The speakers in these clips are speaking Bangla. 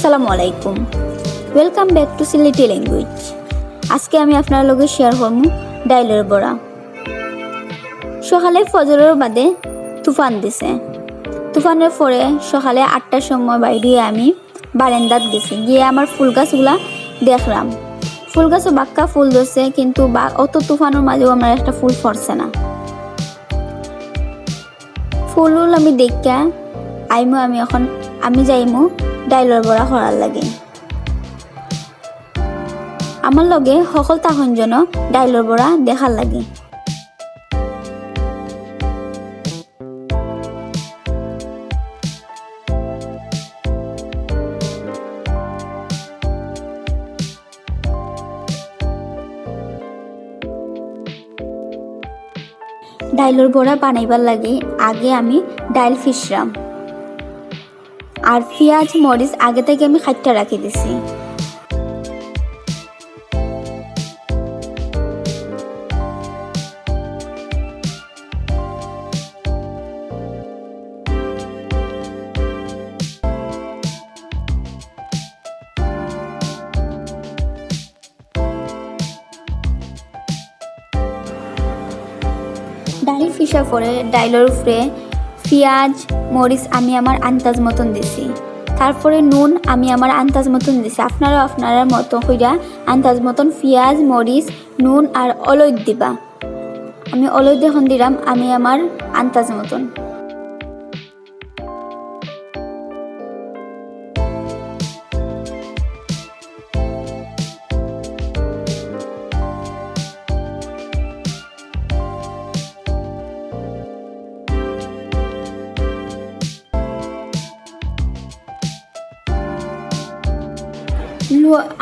আসসালামু আলাইকুম, welcome back to Sylheti language. আজকে আমি আপনার লগে শেয়ার করব ডাইলের বড়া। সকালে ফজরের বাদে তুফান দিছে। তুফানের পরে সকালে 8টার সময় বাইরে আমি বারান্দাত গেছি, গিয়ে আমার ফুল গাছগুলা দেখলাম। ফুল গাছও বাক্কা ফুল ধরছে, কিন্তু অত তুফানের মাঝেও আমার একটা ফুল ফরছে না। ফুলগুলো আমি দেখা আমি যাইমু ডাইলের বড়া করার লাগে। আমার লগে সকল তখন যেন ডাইলের বড়া দেখার লাগে। ডাইলের বড়া বানাইবার লাগে আগে আমি ডাইল ফিসরাম আর পেঁয়াজ মরিচ আগে থেকে আমি খাইটা রাখি দিছি। ডাইল ফিসা পরে ডাইলের উপরে পেঁয়াজ মরিচ আমি আমার আন্দাজ মতন দিছি। তারপরে নুন আমি আমার আন্দাজ মতন দিছি। আপনারা আপনার মতো হইয়া আন্দাজ মতন পেঁয়াজ মরিচ নুন আর অলৈদ দিবা। আমি অলৈদ এখন দিলাম আমি আমার আন্দাজ মতন।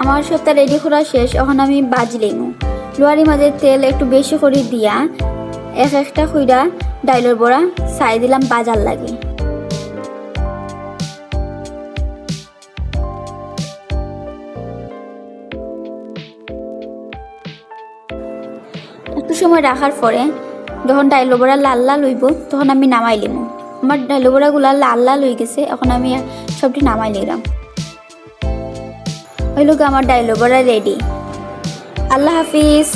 আমার সবটা রেডি করা শেষ। এখন আমি বাজলিমু লোয়ারি মাঝে তেল একটু বেশি করে দিয়া একটা কইরা ডাইলের বড়া ছাই দিলাম বাজার লাগে। একটু সময় রাখার পরে যখন ডাইলের বড়া লাল লাল হইব তখন আমি নামাই লিমু। আমার ডাইলের বড়াগুলা লাল লাল হয়ে গেছে, এখন আমি সবটি নামাই নিলাম। ওই লোক আমার ডাইলের বড়া রেডি। আল্লাহ হাফিজ।